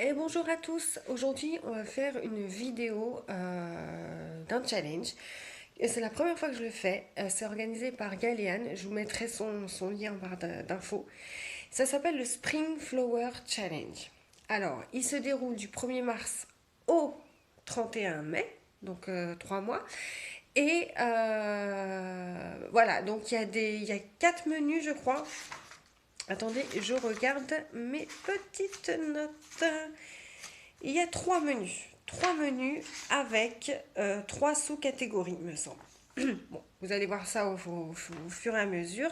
Et bonjour à tous, aujourd'hui on va faire une vidéo d'un challenge et c'est la première fois que je le fais. C'est organisé par Galéane, je vous mettrai son lien en barre d'infos. Ça s'appelle le Spring Flower Challenge. Alors il se déroule du 1er mars au 31 mai, donc 3 mois. Et voilà, donc il y a 4 menus je crois. Attendez, je regarde mes petites notes. Il y a 3 menus. 3 menus avec 3 sous-catégories, me semble. Bon, vous allez voir ça au fur et à mesure.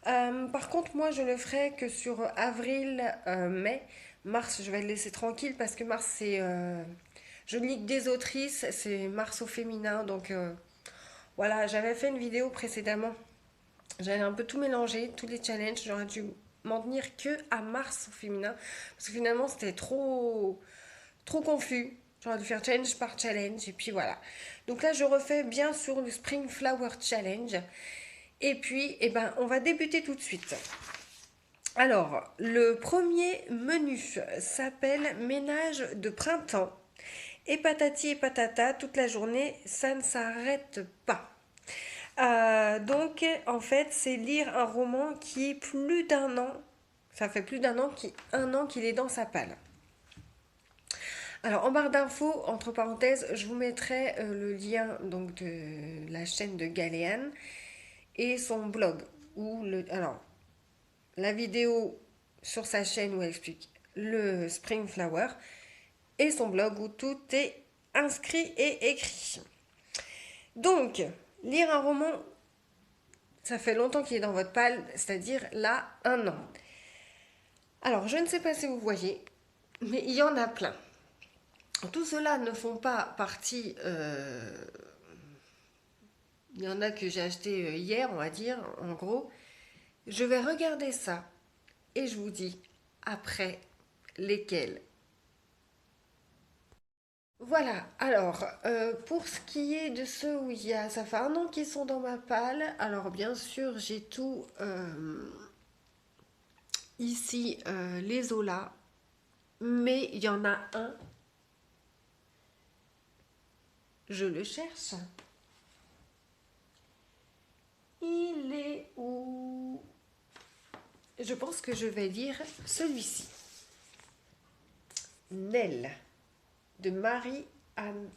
Par contre, moi, je le ferai que sur avril, mai. Mars, je vais le laisser tranquille parce que mars, c'est... je lis que des autrices, c'est mars au féminin. Donc, voilà, j'avais fait une vidéo précédemment. J'avais un peu tout mélangé, tous les challenges. J'aurais dû m'en tenir que à mars au féminin. Parce que finalement, c'était trop confus. J'aurais dû faire challenge par challenge. Et puis voilà. Donc là, je refais bien sûr le Spring Flower Challenge. Et puis, eh ben, on va débuter tout de suite. Alors, le premier menu s'appelle Ménage de printemps. Et patati et patata, toute la journée, ça ne s'arrête pas. Donc, en fait, c'est lire un roman qui est plus d'un an. Ça fait plus un an qu'il est dans sa palle. Alors, en barre d'infos, entre parenthèses, je vous mettrai le lien donc, de la chaîne de Galéane et son blog. Alors, la vidéo sur sa chaîne où elle explique le Spring Flower et son blog où tout est inscrit et écrit. Donc, lire un roman, ça fait longtemps qu'il est dans votre palle, c'est-à-dire là, un an. Alors, je ne sais pas si vous voyez, mais il y en a plein. Tout cela ne font pas partie. Il y en a que j'ai acheté hier, on va dire, en gros. Je vais regarder ça et je vous dis après lesquels. Voilà, alors pour ce qui est de ceux où il y a, ça fait un an qu'ils sont dans ma palle. Alors bien sûr, j'ai tout ici, les Zola, mais il y en a un, je le cherche. Il est où? Je pense que je vais lire celui-ci. Nell de Marie-Anne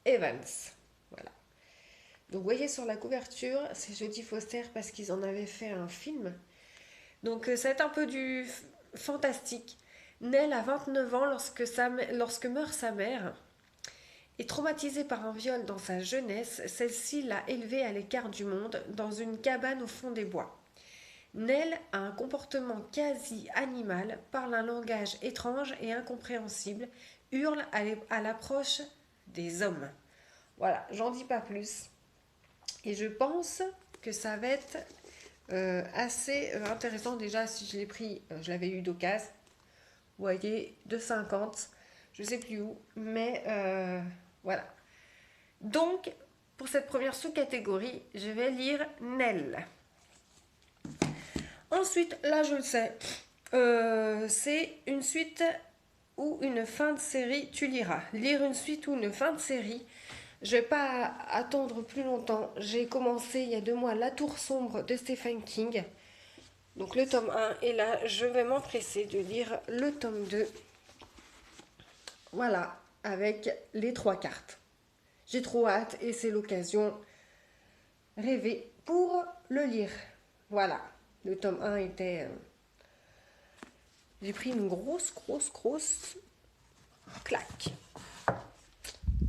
Evans. Voilà. Donc vous voyez sur la couverture, c'est Jodie Foster parce qu'ils en avaient fait un film. Donc ça va être un peu du fantastique. Nell a 29 ans lorsque meurt sa mère. Et traumatisée par un viol dans sa jeunesse, celle-ci l'a élevée à l'écart du monde, dans une cabane au fond des bois. Nell a un comportement quasi animal, parle un langage étrange et incompréhensible, hurle à l'approche des hommes. Voilà, j'en dis pas plus. Et je pense que ça va être assez intéressant. Déjà, si je l'ai pris, je l'avais eu d'occasion. Vous voyez, 2,50. Je sais plus où. Mais voilà. Donc, pour cette première sous-catégorie, je vais lire Nell. Ensuite, là, je le sais. C'est une suite ou une fin de série, tu liras. Lire une suite ou une fin de série, je vais pas attendre plus longtemps. J'ai commencé il y a 2 mois La Tour sombre de Stephen King. Donc le tome 1 et là, je vais m'empresser de lire le tome 2. Voilà, avec les 3 cartes. J'ai trop hâte et c'est l'occasion rêvée pour le lire. Voilà, le tome 1 était... j'ai pris une grosse claque.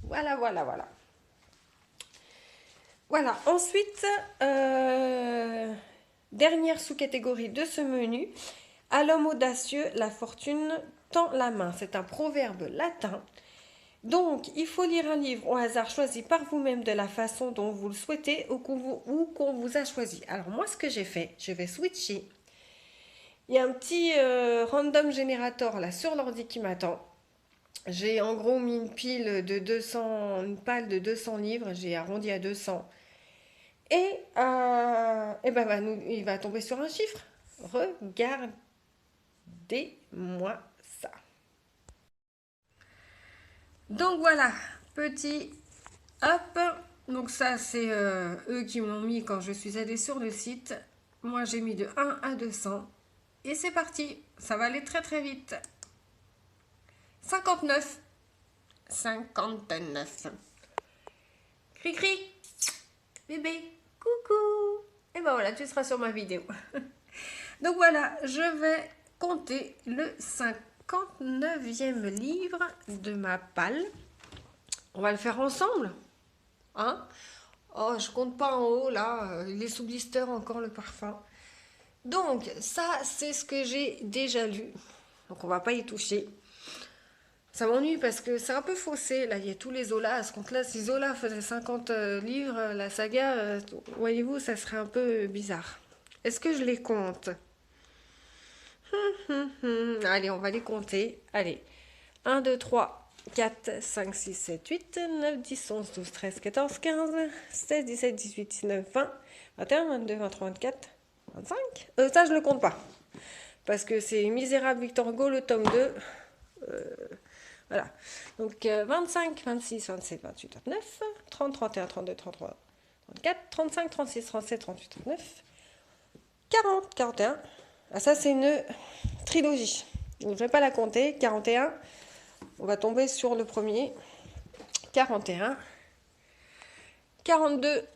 Voilà, voilà, voilà. Voilà, ensuite, dernière sous-catégorie de ce menu. À l'homme audacieux, la fortune tend la main. C'est un proverbe latin. Donc, il faut lire un livre au hasard choisi par vous-même de la façon dont vous le souhaitez ou qu'on vous a choisi. Alors, moi, ce que j'ai fait, je vais switcher. Il y a un petit random generator là sur l'ordi qui m'attend. J'ai en gros mis une pile de 200, une palle de 200 livres. J'ai arrondi à 200. Et ben, il va tomber sur un chiffre. Regardez-moi ça. Donc voilà, petit hop. Donc ça, c'est eux qui m'ont mis quand je suis allée sur le site. Moi, j'ai mis de 1 à 200. Et c'est parti. Ça va aller très très vite. 59. 59. Cri-cri. Bébé. Coucou. Et ben voilà, tu seras sur ma vidéo. Donc voilà, je vais compter le 59e livre de ma palle. On va le faire ensemble. Hein? Oh, je compte pas en haut, là. Il est sous blister encore, le parfum. Donc, ça, c'est ce que j'ai déjà lu. Donc, on va pas y toucher. Ça m'ennuie parce que c'est un peu faussé. Là, il y a tous les Zola. À ce compte-là, si Zola faisait 50 livres, la saga, voyez-vous, ça serait un peu bizarre. Est-ce que je les compte? Allez, on va les compter. Allez. 1, 2, 3, 4, 5, 6, 7, 8, 9, 10, 11, 12, 13, 14, 15, 16, 17, 18, 19, 20, 21, 22, 23, 24, 25. Ça, je ne le compte pas. Parce que c'est Misérable Victor Hugo, le tome 2. Voilà. Donc 25, 26, 27, 28, 29, 30, 31, 32, 33, 34, 35, 36, 37, 38, 39, 40, 41. Ah, ça, c'est une trilogie. Donc, je ne vais pas la compter. 41. On va tomber sur le premier. 41. 42.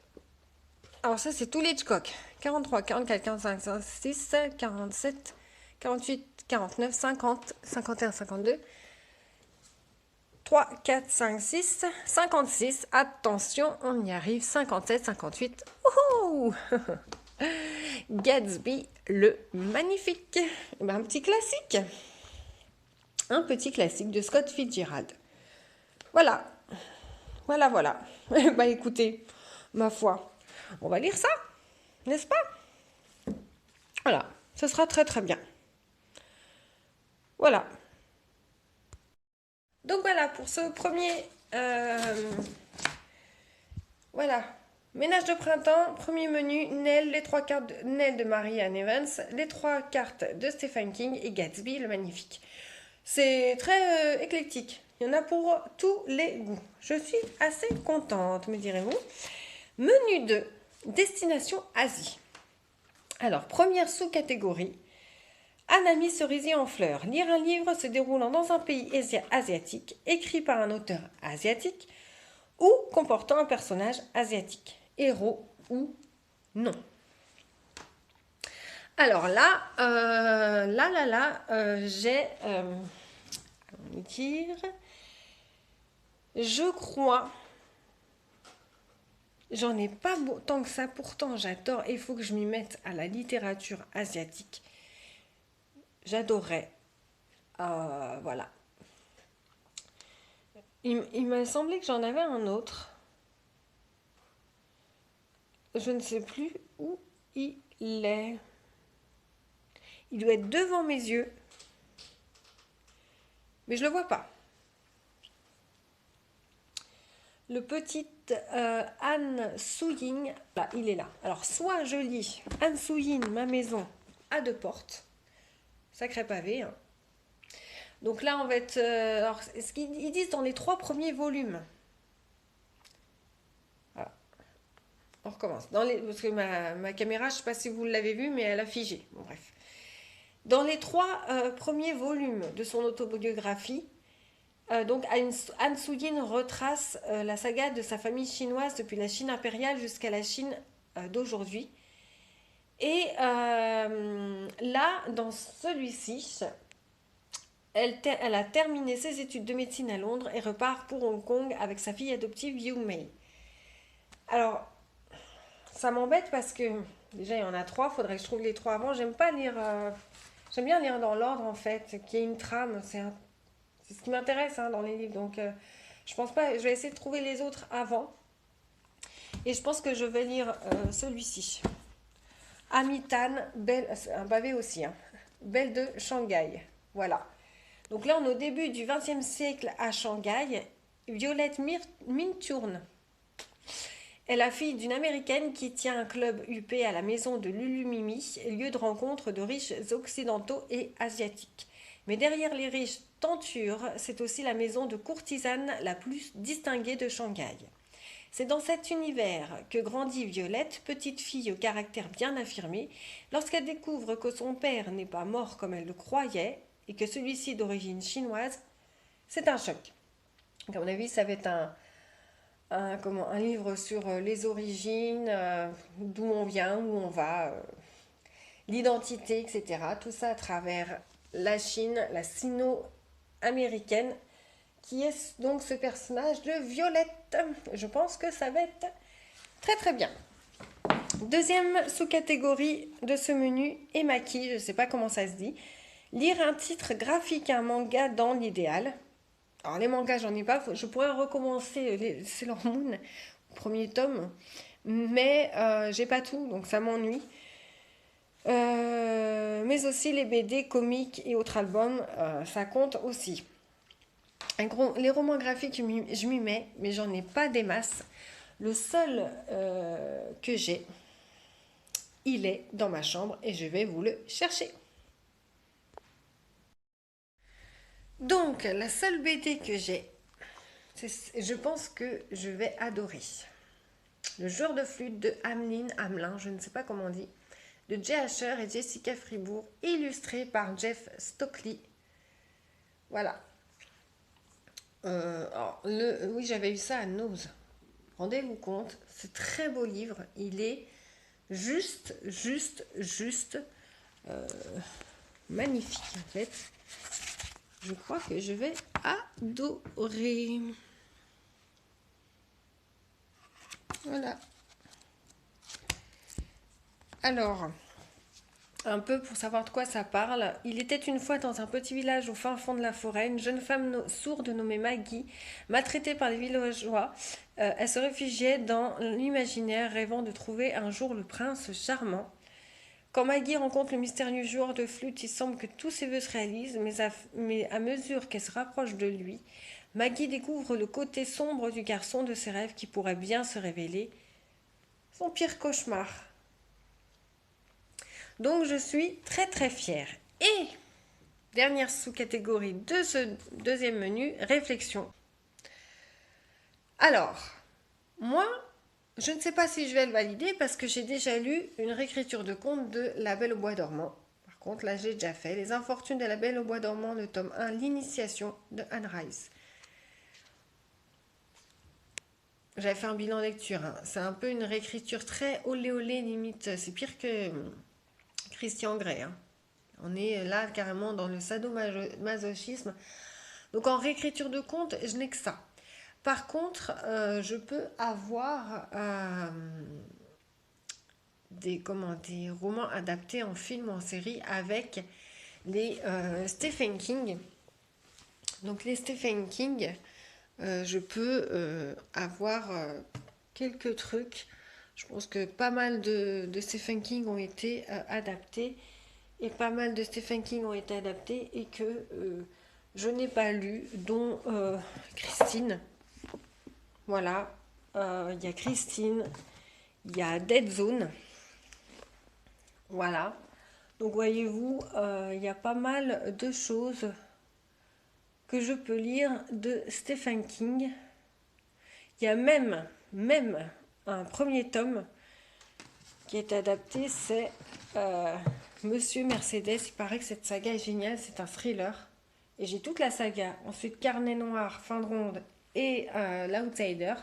Alors ça, c'est tous les Hitchcock. 43, 44, 45, 46, 47, 48, 49, 50, 51, 52. 3, 4, 5, 6, 56. Attention, on y arrive. 57, 58. Ouhou. Gatsby, le magnifique. Ben, un petit classique. Un petit classique de Scott Fitzgerald. Voilà. Voilà, voilà. Bah écoutez, ma foi, on va lire ça, n'est-ce pas? Voilà, ce sera très très bien. Voilà. Donc voilà, pour ce premier... voilà. Ménage de printemps, premier menu, Nell, les 3 cartes de Nell de Marianne Evans, les 3 cartes de Stephen King et Gatsby, le magnifique. C'est très éclectique. Il y en a pour tous les goûts. Je suis assez contente, me direz-vous. Menu 2, destination Asie. Alors, première sous-catégorie, Hanami cerisier en fleurs. Lire un livre se déroulant dans un pays asiatique, écrit par un auteur asiatique ou comportant un personnage asiatique, héros ou non. Alors là, j'ai... on va dire... Je crois... J'en ai pas tant que ça, pourtant j'adore, il faut que je m'y mette à la littérature asiatique. J'adorerais. Voilà. Il m'a semblé que j'en avais un autre. Je ne sais plus où il est. Il doit être devant mes yeux. Mais je ne le vois pas. Le petit Han Soo-yin, là, il est là. Alors, soit je lis Han Soo-yin, ma maison, à 2 portes. Sacré pavé. Hein. Donc là, on va être... alors, ce qu'ils disent dans les 3 premiers volumes. Voilà. On recommence. Parce que ma caméra, je ne sais pas si vous l'avez vu, mais elle a figé. Bon, bref. Dans les 3 premiers volumes de son autobiographie, donc Han Soo-yin retrace la saga de sa famille chinoise depuis la Chine impériale jusqu'à la Chine d'aujourd'hui. Et là, dans celui-ci, elle a terminé ses études de médecine à Londres et repart pour Hong Kong avec sa fille adoptive Yu Mei. Alors, ça m'embête parce que déjà il y en a 3, il faudrait que je trouve les 3 avant. J'aime pas lire, j'aime bien lire dans l'ordre en fait, qu'il y ait une trame. C'est ce qui m'intéresse hein, dans les livres. Donc, je pense pas. Je vais essayer de trouver les autres avant. Et je pense que je vais lire celui-ci. Amitan, Belle, un pavé aussi. Hein, Belle de Shanghai. Voilà. Donc là, on est au début du XXe siècle à Shanghai. Violette Minturne est la fille d'une américaine qui tient un club huppé à la maison de Lulu Mimi, lieu de rencontre de riches occidentaux et asiatiques. Mais derrière les riches tenture, c'est aussi la maison de courtisane la plus distinguée de Shanghai. C'est dans cet univers que grandit Violette, petite fille au caractère bien affirmé. Lorsqu'elle découvre que son père n'est pas mort comme elle le croyait et que celui-ci d'origine chinoise, c'est un choc. À mon avis, ça va être un livre sur les origines, d'où on vient, où on va, l'identité, etc. Tout ça à travers la Chine, la sino-américaine, qui est donc ce personnage de Violette. Je pense que ça va être très très bien. Deuxième sous-catégorie de ce menu, Emaki, je ne sais pas comment ça se dit. Lire un titre graphique, un manga dans l'idéal. Alors les mangas, j'en ai pas. Je pourrais recommencer Sailor Moon, premier tome, mais j'ai pas tout, donc ça m'ennuie. Mais aussi les BD, comics et autres albums, ça compte aussi. Les romans graphiques, je m'y mets, mais j'en ai pas des masses. Le seul que j'ai, il est dans ma chambre et je vais vous le chercher. Donc, la seule BD que j'ai, je pense que je vais adorer. Le joueur de flûte de Hamelin, je ne sais pas comment on dit, de Jay Asher et Jessica Fribourg, illustré par Jeff Stockley. Voilà. Oui, j'avais eu ça à Nose. Rendez-vous compte, c'est très beau livre. Il est juste magnifique en fait. Je crois que je vais adorer. Voilà. Alors, un peu pour savoir de quoi ça parle. Il était une fois dans un petit village au fin fond de la forêt, une jeune femme sourde nommée Maggie, maltraitée par les villageois. Elle se réfugiait dans l'imaginaire, rêvant de trouver un jour le prince charmant. Quand Maggie rencontre le mystérieux joueur de flûte, il semble que tous ses vœux se réalisent, mais à mesure qu'elle se rapproche de lui, Maggie découvre le côté sombre du garçon de ses rêves qui pourrait bien se révéler son pire cauchemar. Donc je suis très très fière. Et dernière sous-catégorie de ce deuxième menu, réflexion. Alors, moi, je ne sais pas si je vais le valider parce que j'ai déjà lu une réécriture de conte de La Belle au bois dormant. Par contre, là, j'ai déjà fait Les Infortunes de la Belle au bois dormant, le tome 1, L'initiation de Anne Rice. J'avais fait un bilan lecture. Hein. C'est un peu une réécriture très olé olé limite. C'est pire que Christian Grey. Hein. On est là carrément dans le sadomasochisme. Donc en réécriture de conte, je n'ai que ça. Par contre, je peux avoir des romans adaptés en film ou en série avec les Stephen King. Donc les Stephen King, je peux avoir quelques trucs. Je pense que pas mal de Stephen King ont été adaptés et pas mal de Stephen King ont été adaptés et que je n'ai pas lu, dont Christine. Voilà, il y a Christine, il y a Dead Zone. Voilà. Donc voyez-vous, il y a pas mal de choses que je peux lire de Stephen King. Il y a même un premier tome qui est adapté, c'est Monsieur Mercedes. Il paraît que cette saga est géniale, c'est un thriller. Et j'ai toute la saga. Ensuite, Carnet Noir, Fin de Ronde et L'Outsider.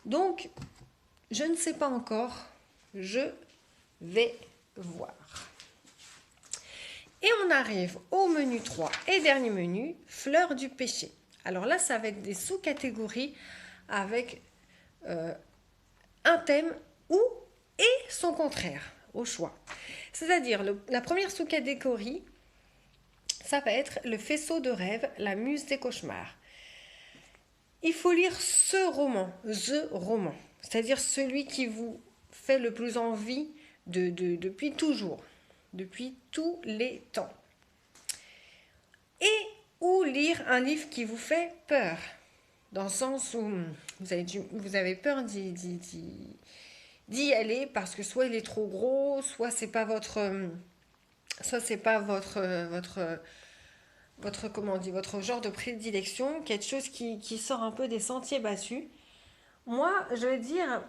Donc, je ne sais pas encore. Je vais voir. Et on arrive au menu 3 et dernier menu, Fleurs du péché. Alors là, ça va être des sous-catégories avec un thème ou et son contraire, au choix. C'est-à-dire, la première sous-catégorie, ça va être le faisceau de rêves, la muse des cauchemars. Il faut lire ce roman, the roman, c'est-à-dire celui qui vous fait le plus envie depuis toujours, depuis tous les temps. Et ou lire un livre qui vous fait peur, dans le sens où vous avez peur d'y aller parce que soit il est trop gros, soit c'est pas votre comment on dit, votre genre de prédilection, quelque chose qui sort un peu des sentiers battus. Moi, je vais dire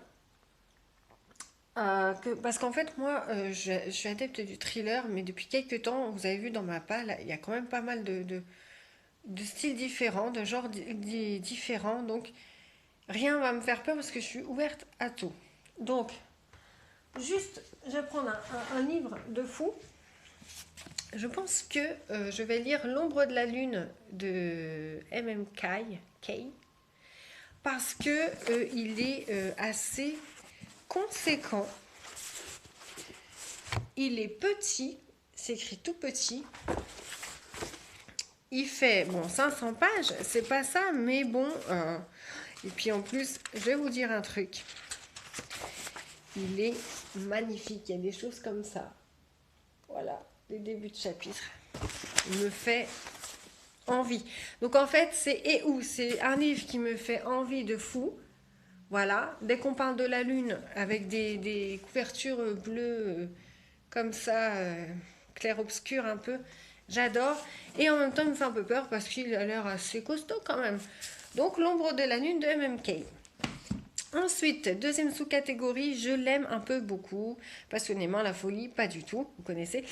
parce qu'en fait, moi, je suis adepte du thriller, mais depuis quelques temps, vous avez vu dans ma palle, il y a quand même pas mal de styles différents, de genres différents. Donc, rien va me faire peur parce que je suis ouverte à tout. Donc, juste, je vais prendre un livre de fou. Je pense que je vais lire L'ombre de la lune de M.M. Kay, parce que il est assez conséquent. Il est petit, c'est écrit tout petit. Il fait, bon, 500 pages, c'est pas ça, mais bon. Et puis en plus, je vais vous dire un truc. Il est magnifique, il y a des choses comme ça. Voilà, les débuts de chapitre. Il me fait envie. Donc en fait, c'est un livre qui me fait envie de fou. Voilà, dès qu'on parle de la lune avec des couvertures bleues comme ça, clair-obscur un peu, j'adore. Et en même temps, il me fait un peu peur parce qu'il a l'air assez costaud quand même. Donc L'ombre de la lune de M.M.K. Ensuite, deuxième sous-catégorie, je l'aime un peu beaucoup, passionnément, la folie, pas du tout, vous connaissez.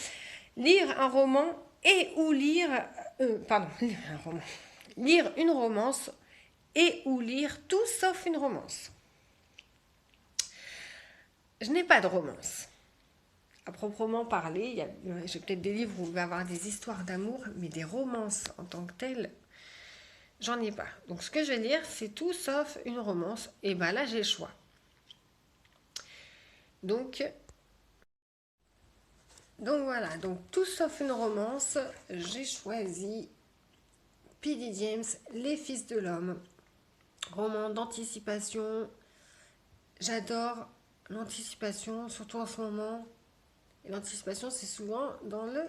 Lire un roman et ou lire, pardon, lire un roman, lire une romance et ou lire tout sauf une romance. Je n'ai pas de romance. À proprement parler, j'ai peut-être des livres où il va y avoir des histoires d'amour, mais des romances en tant que telles, j'en ai pas. Donc ce que je vais lire, c'est tout sauf une romance. Et ben là, j'ai le choix. Donc voilà, donc tout sauf une romance, j'ai choisi P.D. James, Les Fils de l'Homme. Roman d'anticipation. J'adore l'anticipation, surtout en ce moment. Et l'anticipation, c'est souvent dans le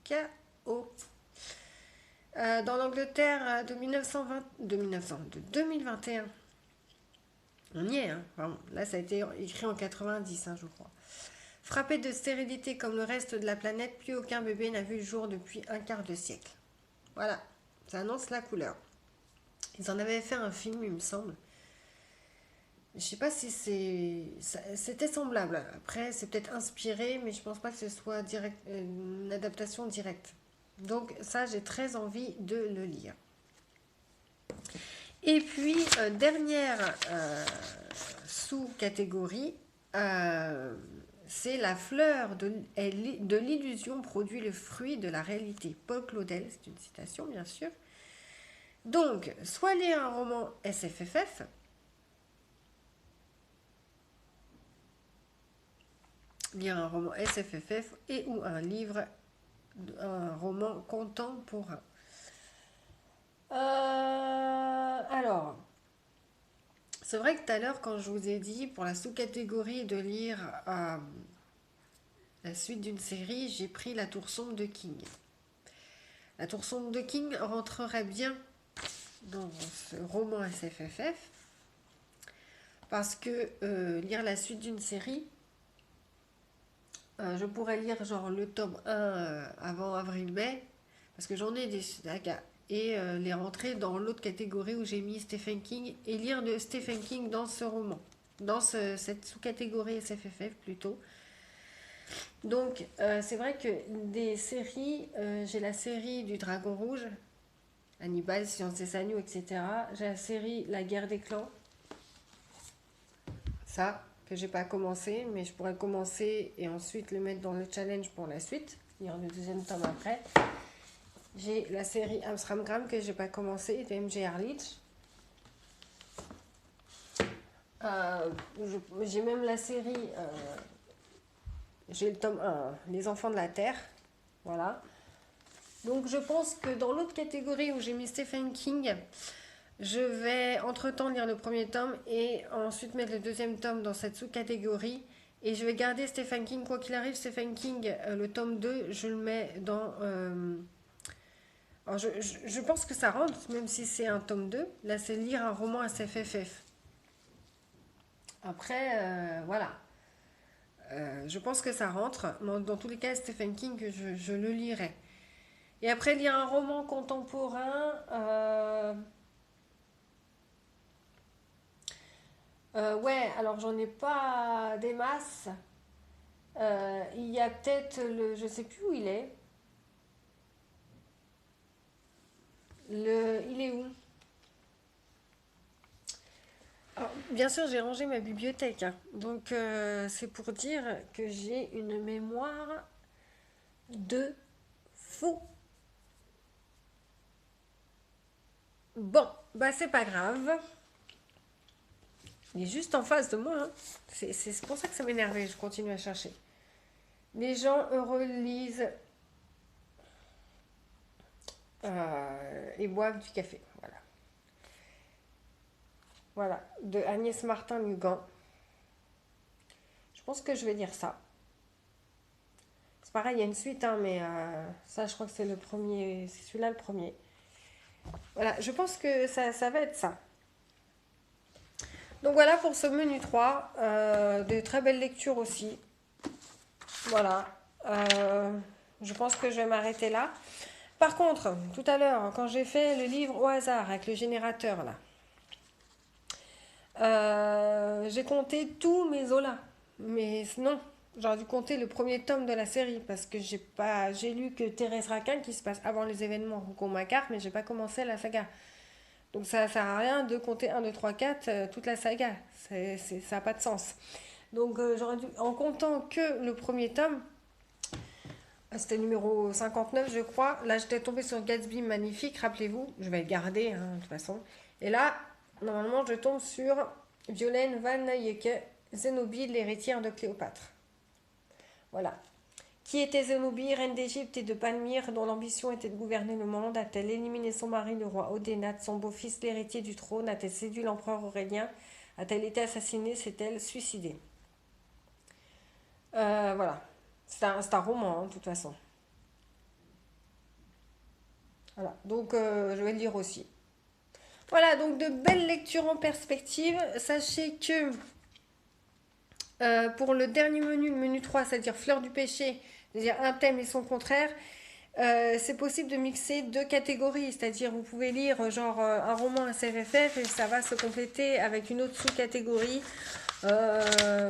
chaos. Dans l'Angleterre de 2021. On y est, hein. Enfin, là, ça a été écrit en 90, hein, je crois. Frappé de stérilité comme le reste de la planète, plus aucun bébé n'a vu le jour depuis un quart de siècle. Voilà, ça annonce la couleur. Ils en avaient fait un film, il me semble. Je sais pas si c'était semblable. Après, c'est peut-être inspiré, mais je pense pas que ce soit une adaptation directe. Donc ça, j'ai très envie de le lire. Et puis, dernière sous-catégorie, c'est la fleur de l'illusion produit le fruit de la réalité. Paul Claudel, c'est une citation bien sûr. Donc, soit lire un roman SFFF, lire un roman SFFF et ou un roman contemporain. Alors, c'est vrai que tout à l'heure, quand je vous ai dit pour la sous-catégorie de lire la suite d'une série, j'ai pris La Tour sombre de King. La Tour sombre de King rentrerait bien dans ce roman SFFF parce que lire la suite d'une série, je pourrais lire genre le tome 1 avant avril-mai parce que j'en ai des sagas et les rentrer dans l'autre catégorie où j'ai mis Stephen King et lire de Stephen King dans ce roman, dans cette sous-catégorie SFFF plutôt. Donc c'est vrai que des séries, j'ai la série du Dragon Rouge, Hannibal, Science des Agneaux, etc. J'ai la série La Guerre des Clans, ça que j'ai pas commencé, mais je pourrais commencer et ensuite le mettre dans le challenge pour la suite, lire le deuxième tome après. J'ai la série Amstramgram que j'ai pas commencé de M.J. Arlitch. J'ai même la série, j'ai le tome 1, Les Enfants de la Terre. Voilà. Donc je pense que dans l'autre catégorie où j'ai mis Stephen King, je vais entre-temps lire le premier tome et ensuite mettre le deuxième tome dans cette sous-catégorie. Et je vais garder Stephen King, quoi qu'il arrive, Stephen King, le tome 2, je le mets dans... alors je pense que ça rentre, même si c'est un tome 2. Là, c'est lire un roman SFFF. Après, voilà. Je pense que ça rentre. Dans tous les cas, Stephen King, je le lirai. Et après, lire un roman contemporain. Ouais, alors j'en ai pas des masses. Il y a peut-être le. Je sais plus où il est. Il est où? Alors, bien sûr, j'ai rangé ma bibliothèque, hein. Donc, c'est pour dire que j'ai une mémoire de fou. Bon, bah c'est pas grave. Il est juste en face de moi, hein. C'est pour ça que ça m'énervait. Je continue à chercher. Les gens heureux lisent et boivent du café. Voilà. Voilà. De Agnès Martin-Lugan. Je pense que je vais dire ça. C'est pareil, il y a une suite, hein, mais ça, je crois que c'est le premier. C'est celui-là le premier. Voilà, je pense que ça va être ça. Donc voilà pour ce menu 3. De très belles lectures aussi. Voilà. Je pense que je vais m'arrêter là. Par contre, tout à l'heure, quand j'ai fait le livre au hasard avec le générateur, là, j'ai compté tous mes Zola. Mais non, j'aurais dû compter le premier tome de la série parce que j'ai lu que Thérèse Raquin qui se passe avant les événements Rougon Macquart, mais j'ai pas commencé la saga. Donc ça sert à rien de compter un 2 3 4 toute la saga. Ça n'a pas de sens. Donc j'aurais dû, en comptant que le premier tome, c'était numéro 59 je crois. Là j'étais tombée sur Gatsby magnifique, rappelez-vous, je vais le garder hein, de toute façon. Et là, normalement je tombe sur Violaine Van Eyck, Zénobie, l'héritière de Cléopâtre. Voilà. Qui était Zénobie, reine d'Égypte et de Palmyre, dont l'ambition était de gouverner le monde? A-t-elle éliminé son mari, le roi Odénate, son beau-fils, l'héritier du trône? A-t-elle séduit l'empereur Aurélien? A-t-elle été assassinée? S'est-elle suicidée? Voilà. C'est un roman, hein, de toute façon. Voilà. Donc, je vais le lire aussi. Voilà, donc de belles lectures en perspective. Sachez que pour le dernier menu, le menu 3, c'est-à-dire Fleur du péché, c'est-à-dire un thème et son contraire, c'est possible de mixer deux catégories, c'est-à-dire vous pouvez lire genre un roman SFFF et ça va se compléter avec une autre sous-catégorie, un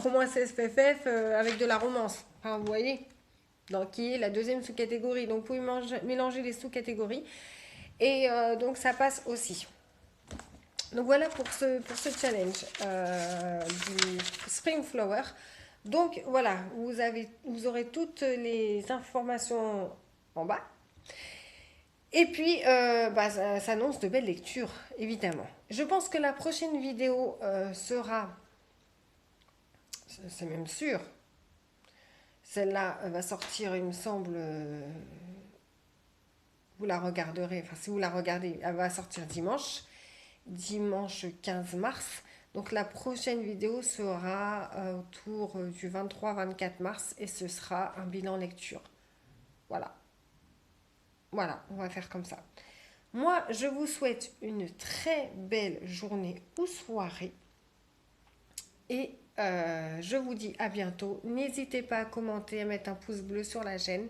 roman SFFF avec de la romance. Enfin, vous voyez, donc, qui est la deuxième sous-catégorie. Donc vous pouvez mélanger les sous-catégories et donc ça passe aussi. Donc voilà pour ce challenge du Spring Flower. Donc voilà, vous aurez toutes les informations en bas. Et puis, ça s'annonce de belles lectures, évidemment. Je pense que la prochaine vidéo sera, c'est même sûr, celle-là va sortir, il me semble, vous la regarderez, enfin si vous la regardez, elle va sortir dimanche 15 mars. Donc la prochaine vidéo sera autour du 23-24 mars et ce sera un bilan lecture. Voilà. Voilà, on va faire comme ça. Moi, je vous souhaite une très belle journée ou soirée. Et je vous dis à bientôt. N'hésitez pas à commenter, à mettre un pouce bleu sur la chaîne,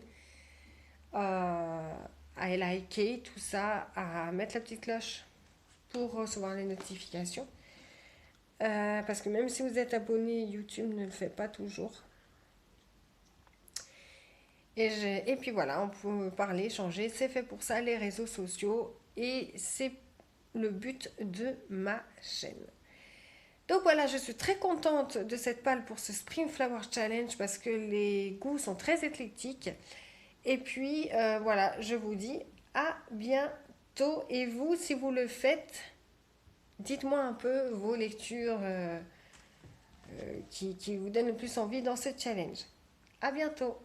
à liker, tout ça, à mettre la petite cloche pour recevoir les notifications. Parce que même si vous êtes abonné, YouTube ne le fait pas toujours. Et puis voilà, on peut parler, échanger. C'est fait pour ça, les réseaux sociaux. Et c'est le but de ma chaîne. Donc voilà, je suis très contente de cette palle pour ce Spring Flower Challenge parce que les goûts sont très éclectiques. Et puis voilà, je vous dis à bientôt. Et vous, si vous le faites, dites-moi un peu vos lectures qui vous donnent le plus envie dans ce challenge. À bientôt.